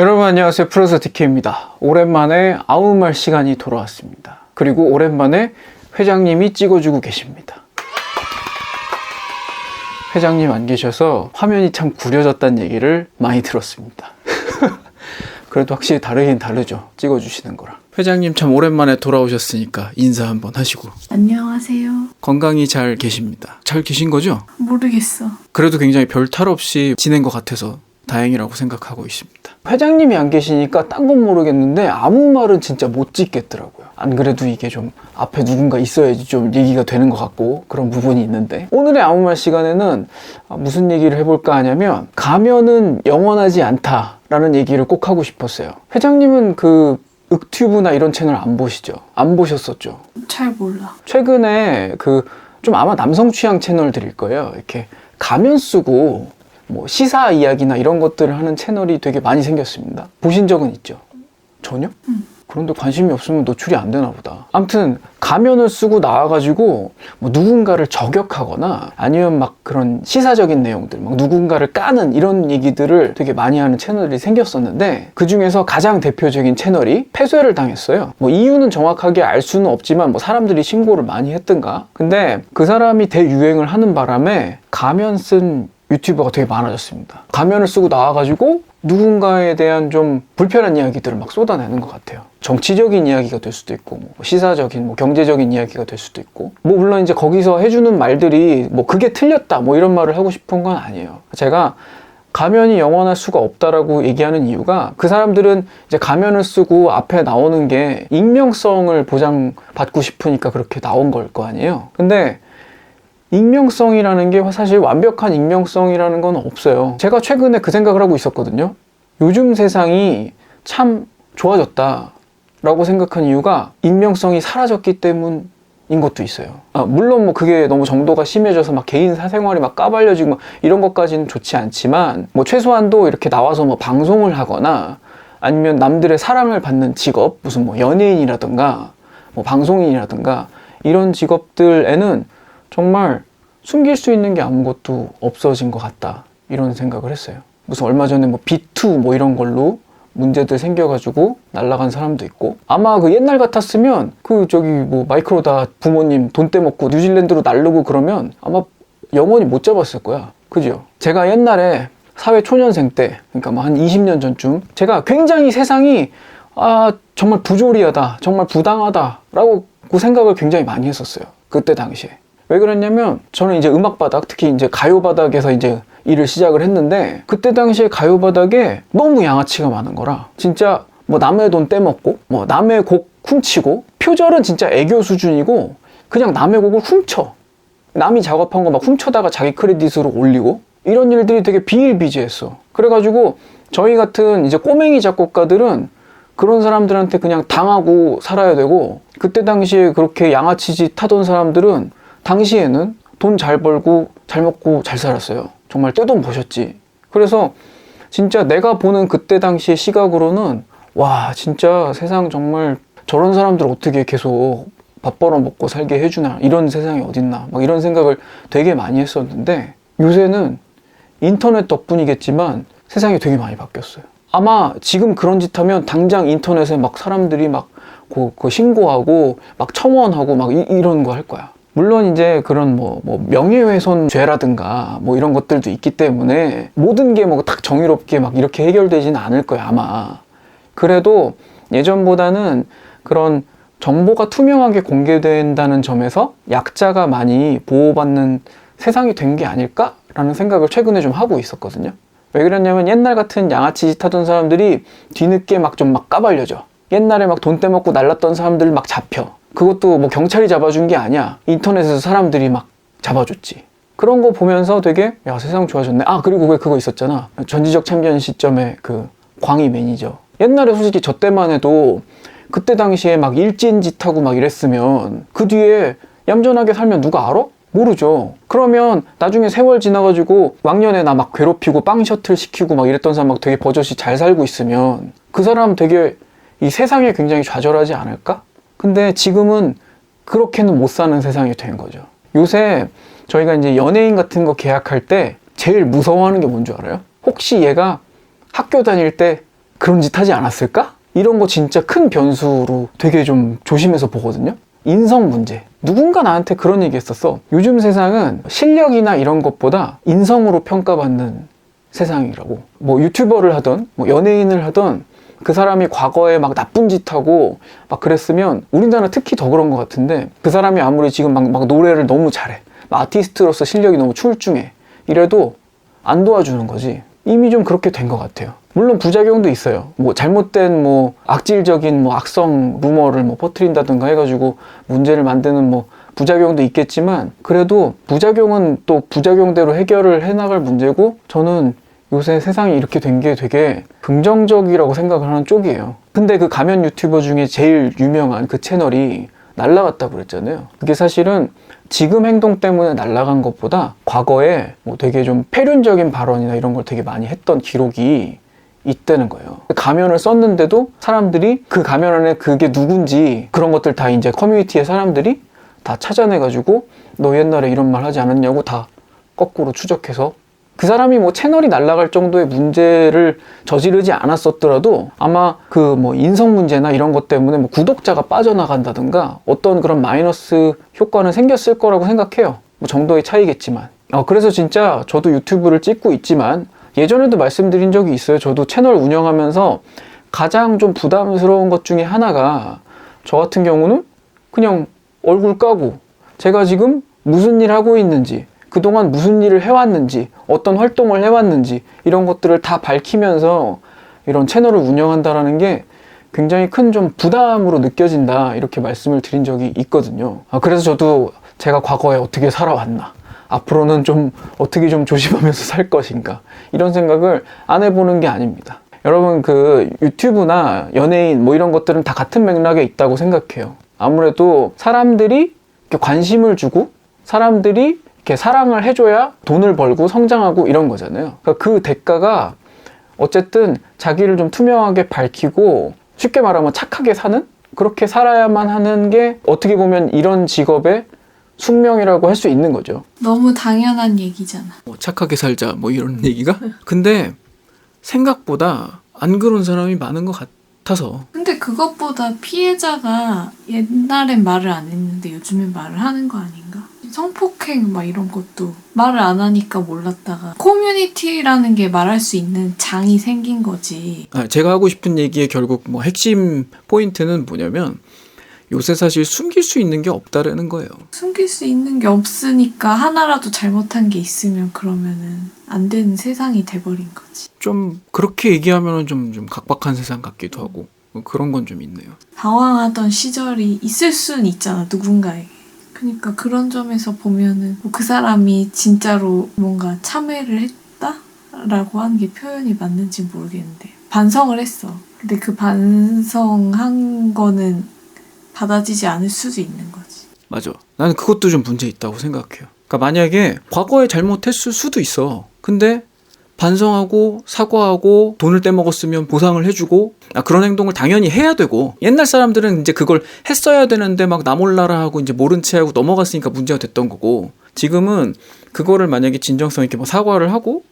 여러분 안녕하세요. 프로서 DK입니다. 오랜만에 아무 말 시간이 돌아왔습니다. 그리고 오랜만에 회장님이 찍어주고 계십니다. 회장님 안 계셔서 화면이 참 구려졌다는 얘기를 많이 들었습니다. 그래도 확실히 다르긴 다르죠. 찍어주시는 거랑. 회장님 참 오랜만에 돌아오셨으니까 인사 한번 하시고. 안녕하세요. 건강히 잘 계십니다. 잘 계신 거죠? 모르겠어. 그래도 굉장히 별 탈 없이 지낸 것 같아서 다행이라고 생각하고 있습니다. 회장님이 안 계시니까 딴 건 모르겠는데 아무 말은 진짜 못 짓겠더라고요. 안 그래도 이게 좀 앞에 누군가 있어야지 좀 얘기가 되는 것 같고 그런 부분이 있는데, 오늘의 아무 말 시간에는 무슨 얘기를 해볼까 하냐면, 가면은 영원하지 않다라는 얘기를 꼭 하고 싶었어요. 회장님은 그 윽튜브나 이런 채널 안 보시죠? 안 보셨었죠? 잘 몰라. 최근에 그 좀 아마 남성 취향 채널들일 거예요. 이렇게 가면 쓰고 뭐 시사 이야기나 이런 것들을 하는 채널이 되게 많이 생겼습니다. 보신 적은 있죠? 전혀? 그런데 관심이 없으면 노출이 안 되나 보다. 아무튼 가면을 쓰고 나와가지고 뭐 누군가를 저격하거나 아니면 막 그런 시사적인 내용들, 막 누군가를 까는 이런 얘기들을 되게 많이 하는 채널이 생겼었는데, 그 중에서 가장 대표적인 채널이 폐쇄를 당했어요. 뭐 이유는 정확하게 알 수는 없지만 뭐 사람들이 신고를 많이 했던가. 근데 그 사람이 대유행을 하는 바람에 가면 쓴 유튜버가 되게 많아졌습니다. 가면을 쓰고 나와가지고 누군가에 대한 좀 불편한 이야기들을 막 쏟아내는 것 같아요. 정치적인 이야기가 될 수도 있고, 뭐 시사적인, 뭐 경제적인 이야기가 될 수도 있고, 뭐 물론 이제 거기서 해주는 말들이 뭐 그게 틀렸다 뭐 이런 말을 하고 싶은 건 아니에요. 제가 가면이 영원할 수가 없다라고 얘기하는 이유가, 그 사람들은 이제 가면을 쓰고 앞에 나오는 게 익명성을 보장받고 싶으니까 그렇게 나온 걸 거 아니에요. 근데 익명성이라는 게 사실 완벽한 익명성이라는 건 없어요. 제가 최근에 그 생각을 하고 있었거든요. 요즘 세상이 참 좋아졌다 라고 생각한 이유가 익명성이 사라졌기 때문인 것도 있어요. 물론 뭐 그게 너무 정도가 심해져서 막 개인 사생활이 막 까발려지고 막 이런 것까지는 좋지 않지만, 뭐 최소한도 이렇게 나와서 뭐 방송을 하거나 아니면 남들의 사랑을 받는 직업, 무슨 뭐 연예인이라든가 뭐 방송인이라든가 이런 직업들에는 정말 숨길 수 있는 게 아무것도 없어진 것 같다, 이런 생각을 했어요. 무슨 얼마 전에 뭐 비투 뭐 이런 걸로 문제들 생겨가지고 날아간 사람도 있고, 아마 그 옛날 같았으면 그 저기 뭐 마이크로다 부모님 돈 떼먹고 뉴질랜드로 날르고 그러면 아마 영원히 못 잡았을 거야. 그죠? 제가 옛날에 사회 초년생 때, 그러니까 뭐 한 20년 전쯤, 제가 굉장히 세상이 정말 부조리하다, 정말 부당하다 라고 그 생각을 굉장히 많이 했었어요. 그때 당시에. 왜 그랬냐면, 저는 이제 음악바닥, 특히 이제 가요바닥에서 이제 일을 시작을 했는데, 그때 당시에 가요바닥에 너무 양아치가 많은 거라, 진짜 뭐 남의 돈 떼먹고, 뭐 남의 곡 훔치고, 표절은 진짜 애교 수준이고, 그냥 남의 곡을 훔쳐. 남이 작업한 거 막 훔쳐다가 자기 크레딧으로 올리고, 이런 일들이 되게 비일비재했어. 그래가지고 저희 같은 이제 꼬맹이 작곡가들은 그런 사람들한테 그냥 당하고 살아야 되고, 그때 당시에 그렇게 양아치 짓 하던 사람들은 당시에는 돈 잘 벌고 잘 먹고 잘 살았어요. 정말 떼돈 버셨지. 그래서 진짜 내가 보는 그때 당시의 시각으로는, 와, 진짜 세상 정말 저런 사람들 어떻게 계속 밥 벌어먹고 살게 해주나, 이런 세상이 어딨나, 막 이런 생각을 되게 많이 했었는데, 요새는 인터넷 덕분이겠지만 세상이 되게 많이 바뀌었어요. 아마 지금 그런 짓 하면 당장 인터넷에 막 사람들이 막 그 신고하고 막 청원하고 막 이런 거 할 거야. 물론 이제 그런 뭐 명예훼손죄라든가 뭐 이런 것들도 있기 때문에 모든 게 뭐 딱 정의롭게 막 이렇게 해결되지는 않을 거야, 아마. 그래도 예전보다는 그런 정보가 투명하게 공개된다는 점에서 약자가 많이 보호받는 세상이 된 게 아닐까라는 생각을 최근에 좀 하고 있었거든요. 왜 그랬냐면, 옛날 같은 양아치 짓 하던 사람들이 뒤늦게 막 좀 막 까발려져. 옛날에 막 돈 떼먹고 날랐던 사람들 막 잡혀. 그것도 뭐 경찰이 잡아준 게 아니야. 인터넷에서 사람들이 막 잡아줬지. 그런 거 보면서 되게, 야, 세상 좋아졌네. 그리고 왜 그거 있었잖아. 전지적 참견 시점에 그 광희 매니저. 옛날에 솔직히 저 때만 해도 그때 당시에 막 일진 짓 하고 막 이랬으면 그 뒤에 얌전하게 살면 누가 알아? 모르죠. 그러면 나중에 세월 지나가지고 왕년에 나 막 괴롭히고 빵 셔틀 시키고 막 이랬던 사람 막 되게 버젓이 잘 살고 있으면 그 사람 되게 이 세상에 굉장히 좌절하지 않을까? 근데 지금은 그렇게는 못 사는 세상이 된 거죠. 요새 저희가 이제 연예인 같은 거 계약할 때 제일 무서워하는 게 뭔 줄 알아요? 혹시 얘가 학교 다닐 때 그런 짓 하지 않았을까? 이런 거 진짜 큰 변수로 되게 좀 조심해서 보거든요. 인성 문제. 누군가 나한테 그런 얘기 했었어. 요즘 세상은 실력이나 이런 것보다 인성으로 평가받는 세상이라고. 뭐 유튜버를 하던 뭐 연예인을 하던 그 사람이 과거에 막 나쁜 짓 하고 막 그랬으면 우리나라 특히 더 그런 것 같은데 그 사람이 아무리 지금 막 노래를 너무 잘해. 막 아티스트로서 실력이 너무 출중해. 이래도 안 도와주는 거지. 이미 좀 그렇게 된 것 같아요. 물론 부작용도 있어요. 뭐 잘못된 뭐 악질적인 뭐 악성 루머를 뭐 퍼뜨린다든가 해가지고 문제를 만드는 뭐 부작용도 있겠지만 그래도 부작용은 또 부작용대로 해결을 해나갈 문제고 저는 요새 세상이 이렇게 된 게 되게 긍정적이라고 생각을 하는 쪽이에요. 근데 그 가면 유튜버 중에 제일 유명한 그 채널이 날라갔다고 그랬잖아요. 그게 사실은 지금 행동 때문에 날라간 것보다 과거에 뭐 되게 좀 폐륜적인 발언이나 이런 걸 되게 많이 했던 기록이 있다는 거예요. 가면을 썼는데도 사람들이 그 가면 안에 그게 누군지 그런 것들 다 이제 커뮤니티의 사람들이 다 찾아내가지고 너 옛날에 이런 말 하지 않았냐고 다 거꾸로 추적해서 그 사람이 뭐 채널이 날아갈 정도의 문제를 저지르지 않았었더라도 아마 그 뭐 인성 문제나 이런 것 때문에 뭐 구독자가 빠져나간다든가 어떤 그런 마이너스 효과는 생겼을 거라고 생각해요. 뭐 정도의 차이겠지만. 그래서 진짜 저도 유튜브를 찍고 있지만 예전에도 말씀드린 적이 있어요. 저도 채널 운영하면서 가장 좀 부담스러운 것 중에 하나가 저 같은 경우는 그냥 얼굴 까고 제가 지금 무슨 일 하고 있는지 그동안 무슨 일을 해왔는지 어떤 활동을 해왔는지 이런 것들을 다 밝히면서 이런 채널을 운영한다라는 게 굉장히 큰 좀 부담으로 느껴진다 이렇게 말씀을 드린 적이 있거든요. 그래서 저도 제가 과거에 어떻게 살아왔나 앞으로는 좀 어떻게 좀 조심하면서 살 것인가 이런 생각을 안 해보는 게 아닙니다. 여러분 그 유튜브나 연예인 뭐 이런 것들은 다 같은 맥락에 있다고 생각해요. 아무래도 사람들이 이렇게 관심을 주고 사람들이 이렇게 사랑을 해줘야 돈을 벌고 성장하고 이런 거잖아요. 그러니까 그 대가가 어쨌든 자기를 좀 투명하게 밝히고 쉽게 말하면 착하게 사는? 그렇게 살아야만 하는 게 어떻게 보면 이런 직업의 숙명이라고 할 수 있는 거죠. 너무 당연한 얘기잖아. 착하게 살자 뭐 이런 얘기가? 근데 생각보다 안 그런 사람이 많은 것 같아서. 근데 그것보다 피해자가 옛날엔 말을 안 했는데 요즘엔 말을 하는 거 아닌가? 성폭행 막 이런 것도 말을 안 하니까 몰랐다가 커뮤니티라는 게 말할 수 있는 장이 생긴 거지. 제가 하고 싶은 얘기의 결국 뭐 핵심 포인트는 뭐냐면 요새 사실 숨길 수 있는 게 없다라는 거예요. 숨길 수 있는 게 없으니까 하나라도 잘못한 게 있으면 그러면은 안 되는 세상이 돼버린 거지. 좀 그렇게 얘기하면 좀 각박한 세상 같기도 하고 그런 건 좀 있네요. 방황하던 시절이 있을 수는 있잖아, 누군가에게. 그러니까 그런 점에서 보면은 뭐그 사람이 진짜로 뭔가 참회를 했다라고 하는 게 표현이 맞는지 모르겠는데 반성을 했어. 근데 그 반성한 거는 받아지지 않을 수도 있는 거지. 맞아. 나는 그것도 좀 문제 있다고 생각해요. 그러니까 만약에 과거에 잘못했을 수도 있어. 근데 반성하고 사과하고 돈을 떼먹었으면 보상을 해주고 그런 행동을 당연히 해야 되고 옛날 사람들은 이제 그걸 했어야 되는데 막 나 몰라라 하고 이제 모른 채 하고 넘어갔으니까 문제가 됐던 거고 지금은 그거를 만약에 진정성 있게 뭐 사과를 하고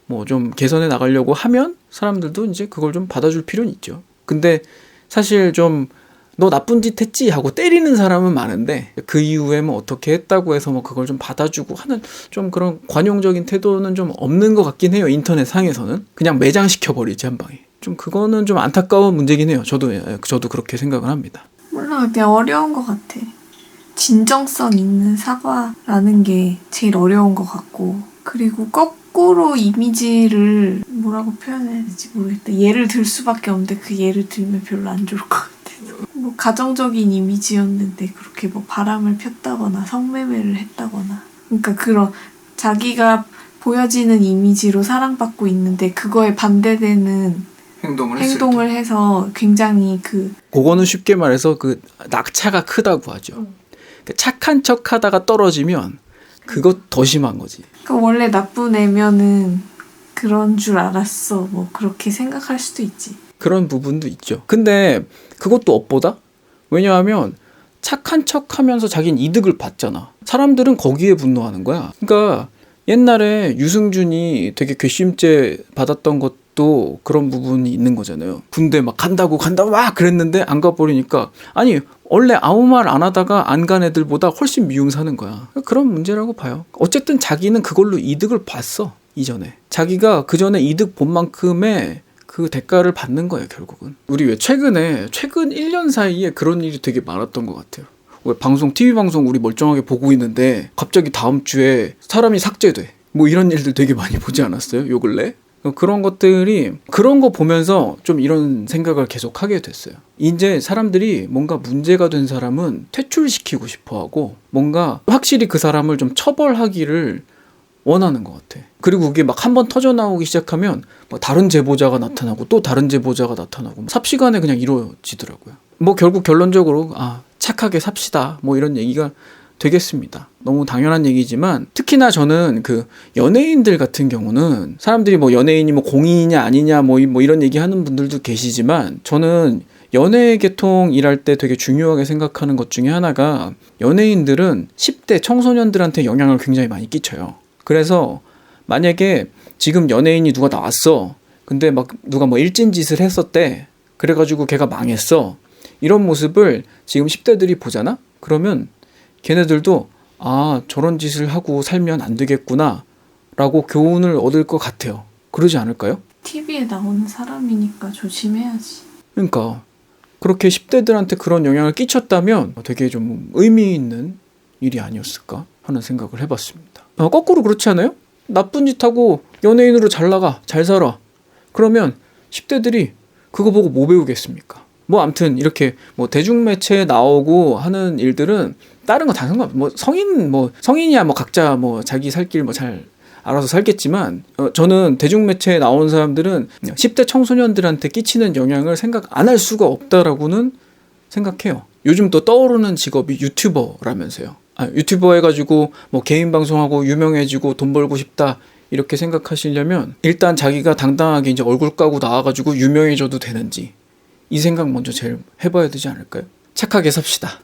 뭐 좀 개선해 나가려고 하면 사람들도 이제 그걸 좀 받아줄 필요는 있죠. 근데 사실 좀 너 나쁜 짓 했지 하고 때리는 사람은 많은데 그 이후에 뭐 어떻게 했다고 해서 뭐 그걸 좀 받아주고 하는 좀 그런 관용적인 태도는 좀 없는 것 같긴 해요. 인터넷 상에서는 그냥 매장시켜버리지 한 방에. 좀 그거는 좀 안타까운 문제긴 해요. 저도 그렇게 생각을 합니다. 몰라, 그냥 어려운 것 같아. 진정성 있는 사과라는 게 제일 어려운 것 같고 그리고 거꾸로 이미지를 뭐라고 표현해야 될지 모르겠다. 예를 들 수밖에 없는데 그 예를 들면 별로 안 좋을 것 같아. 뭐 가정적인 이미지였는데 그렇게 뭐 바람을 폈다거나 성매매를 했다거나 그러니까 그런 자기가 보여지는 이미지로 사랑받고 있는데 그거에 반대되는 행동을 해서 굉장히 그거는 쉽게 말해서 그 낙차가 크다고 하죠. 착한 척 하다가 떨어지면 그것 더 심한 거지. 그러니까 원래 나쁜 애면은 그런 줄 알았어 뭐 그렇게 생각할 수도 있지. 그런 부분도 있죠. 근데 그것도 업보다? 왜냐하면 착한 척 하면서 자기는 이득을 받잖아. 사람들은 거기에 분노하는 거야. 그러니까 옛날에 유승준이 되게 괘씸죄 받았던 것도 그런 부분이 있는 거잖아요. 군대 막 간다고 막 그랬는데 안 가버리니까 아니 원래 아무 말 안 하다가 안 간 애들보다 훨씬 미움 사는 거야. 그런 문제라고 봐요. 어쨌든 자기는 그걸로 이득을 봤어. 이전에 자기가 그 전에 이득 본 만큼의 그 대가를 받는 거예요. 결국은 우리 왜 최근 1년 사이에 그런 일이 되게 많았던 것 같아요. 왜 TV 방송 우리 멀쩡하게 보고 있는데 갑자기 다음 주에 사람이 삭제돼. 뭐 이런 일들 되게 많이 보지 않았어요? 요 근래? 그런 것들이 그런 거 보면서 좀 이런 생각을 계속 하게 됐어요. 이제 사람들이 뭔가 문제가 된 사람은 퇴출시키고 싶어하고 뭔가 확실히 그 사람을 좀 처벌하기를 원하는 것 같아. 그리고 그게 막 한 번 터져 나오기 시작하면 뭐 다른 제보자가 나타나고 또 다른 제보자가 나타나고 삽시간에 그냥 이루어지더라고요. 뭐 결국 결론적으로 착하게 삽시다 뭐 이런 얘기가 되겠습니다. 너무 당연한 얘기지만 특히나 저는 그 연예인들 같은 경우는 사람들이 뭐 연예인이 뭐 공인이냐 아니냐 뭐 이런 얘기하는 분들도 계시지만 저는 연예 계통 일할 때 되게 중요하게 생각하는 것 중에 하나가 연예인들은 10대 청소년들한테 영향을 굉장히 많이 끼쳐요. 그래서 만약에 지금 연예인이 누가 나왔어. 근데 막 누가 뭐 일진짓을 했었대. 그래가지고 걔가 망했어. 이런 모습을 지금 10대들이 보잖아? 그러면 걔네들도 저런 짓을 하고 살면 안 되겠구나 라고 교훈을 얻을 것 같아요. 그러지 않을까요? TV에 나오는 사람이니까 조심해야지. 그러니까 그렇게 10대들한테 그런 영향을 끼쳤다면 되게 좀 의미 있는 일이 아니었을까 하는 생각을 해봤습니다. 거꾸로 그렇지 않아요? 나쁜 짓 하고 연예인으로 잘 나가, 잘 살아. 그러면 10대들이 그거 보고 뭐 배우겠습니까? 뭐 아무튼 이렇게 뭐 대중매체에 나오고 하는 일들은 다른 거 다 상관없어. 뭐 성인이야 뭐 각자 뭐 자기 살 길 뭐 잘 알아서 살겠지만 저는 대중매체에 나오는 사람들은 10대 청소년들한테 끼치는 영향을 생각 안 할 수가 없다라고는 생각해요. 요즘 또 떠오르는 직업이 유튜버라면서요. 유튜버 해가지고 뭐 개인 방송하고 유명해지고 돈 벌고 싶다 이렇게 생각하시려면 일단 자기가 당당하게 이제 얼굴 까고 나와가지고 유명해져도 되는지 이 생각 먼저 제일 해봐야 되지 않을까요? 착하게 삽시다.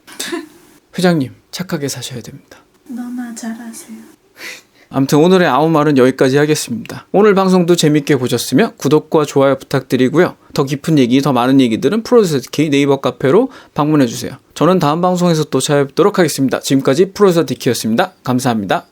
회장님 착하게 사셔야 됩니다. 너나 잘하세요. 아무튼 오늘의 아무 말은 여기까지 하겠습니다. 오늘 방송도 재밌게 보셨으면 구독과 좋아요 부탁드리고요. 더 깊은 얘기, 더 많은 얘기들은 프로듀서 네이버 카페로 방문해주세요. 저는 다음 방송에서 또 찾아뵙도록 하겠습니다. 지금까지 프로듀서 디키였습니다. 감사합니다.